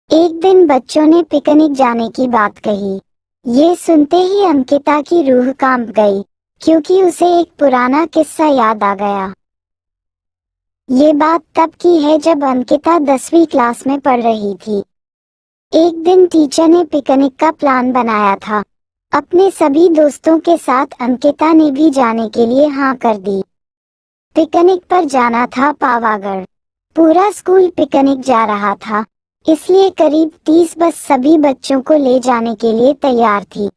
एक दिन बच्चों ने पिकनिक जाने की बात कही। ये सुनते ही अंकिता की रूह कांप गई, क्योंकि उसे एक पुराना किस्सा याद आ गया। ये बात तब की है जब अंकिता 10वीं क्लास में पढ़ रही थी। एक दिन टीचर ने पिकनिक का प्लान बनाया था। अपने सभी दोस्तों के साथ अंकिता ने भी जाने के लिए हाँ कर दी। पिकनिक पर जाना था पावागढ़। पूरा स्कूल पिकनिक जा रहा था, इसलिए करीब 30 बस सभी बच्चों को ले जाने के लिए तैयार थी।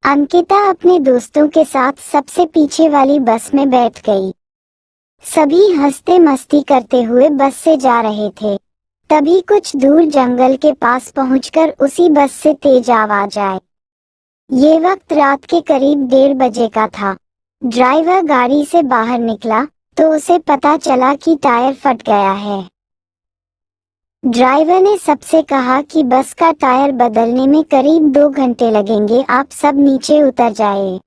अंकिता अपने दोस्तों के साथ सबसे पीछे वाली बस में बैठ गई। सभी हंसते मस्ती करते हुए बस से जा रहे थे। तभी कुछ दूर जंगल के पास पहुंचकर उसी बस से तेज आवाज आई। ये वक्त रात के करीब 1:30 बजे का था। ड्राइवर गाड़ी से बाहर निकला तो उसे पता चला कि टायर फट गया है। ड्राइवर ने सबसे कहा कि बस का टायर बदलने में करीब 2 घंटे लगेंगे, आप सब नीचे उतर जाए,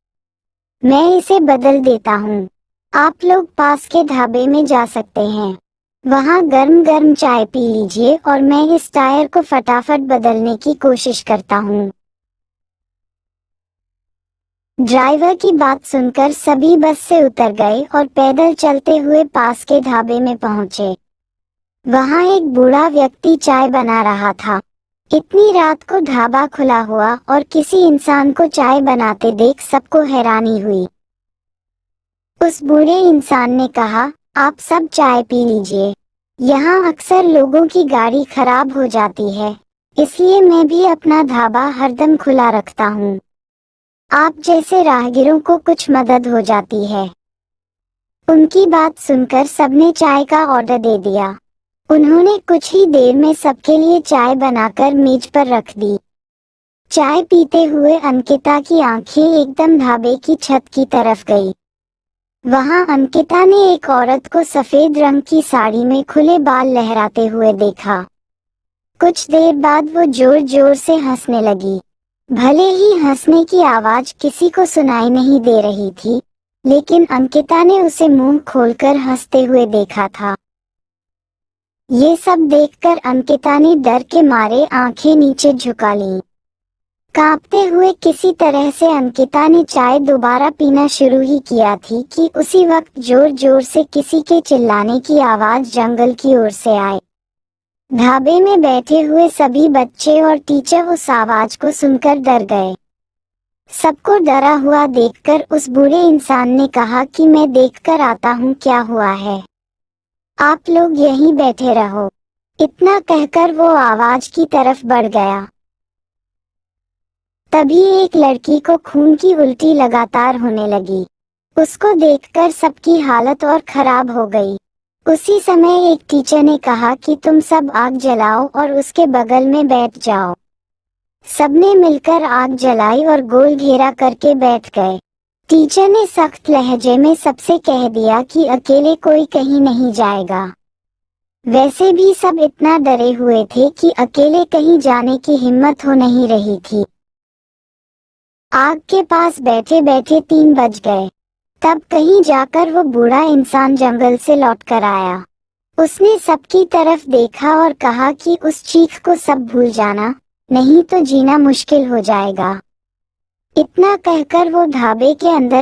मैं इसे बदल देता हूँ। आप लोग पास के ढाबे में जा सकते हैं, वहाँ गर्म गर्म चाय पी लीजिए और मैं इस टायर को फटाफट बदलने की कोशिश करता हूँ। ड्राइवर की बात सुनकर सभी बस से उतर गए और पैदल चलते हुए पास के ढाबे में पहुँचे। वहाँ एक बूढ़ा व्यक्ति चाय बना रहा था। इतनी रात को ढाबा खुला हुआ और किसी इंसान को चाय बनाते देख सबको हैरानी हुई। उस बूढ़े इंसान ने कहा, आप सब चाय पी लीजिए, यहाँ अक्सर लोगों की गाड़ी खराब हो जाती है, इसलिए मैं भी अपना ढाबा हरदम खुला रखता हूँ। आप जैसे राहगीरों को कुछ मदद हो जाती है। उनकी बात सुनकर सबने चाय का ऑर्डर दे दिया। उन्होंने कुछ ही देर में सबके लिए चाय बनाकर मेज पर रख दी। चाय पीते हुए अंकिता की आंखें एकदम ढाबे की छत की तरफ गई। वहां अंकिता ने एक औरत को सफेद रंग की साड़ी में खुले बाल लहराते हुए देखा। कुछ देर बाद वो जोर जोर से हंसने लगी। भले ही हंसने की आवाज किसी को सुनाई नहीं दे रही थी, लेकिन अंकिता ने उसे मुंह खोलकर हंसते हुए देखा था। ये सब देखकर अंकिता ने डर के मारे आंखें नीचे झुका लीं। कांपते हुए किसी तरह से अंकिता ने चाय दोबारा पीना शुरू ही किया थी कि उसी वक्त जोर जोर से किसी के चिल्लाने की आवाज जंगल की ओर से आई। ढाबे में बैठे हुए सभी बच्चे और टीचर उस आवाज को सुनकर डर गए। सबको डरा हुआ देखकर उस बूढ़े इंसान ने कहा कि मैं देखकर आता हूँ क्या हुआ है, आप लोग यहीं बैठे रहो। इतना कहकर वो आवाज की तरफ बढ़ गया। तभी एक लड़की को खून की उल्टी लगातार होने लगी। उसको देखकर सबकी हालत और खराब हो गई। उसी समय एक टीचर ने कहा कि तुम सब आग जलाओ और उसके बगल में बैठ जाओ। सबने मिलकर आग जलाई और गोल घेरा करके बैठ गए। टीचर ने सख्त लहजे में सबसे कह दिया कि अकेले कोई कहीं नहीं जाएगा। वैसे भी सब इतना डरे हुए थे कि अकेले कहीं जाने की हिम्मत हो नहीं रही थी। आग के पास बैठे बैठे 3 बज गए। तब कहीं जाकर वो बूढ़ा इंसान जंगल से लौट कर आया। उसने सबकी तरफ देखा और कहा कि उस चीख को सब भूल जाना, नहीं तो जीना मुश्किल हो जाएगा। इतना कहकर वो ढाबे के अंदर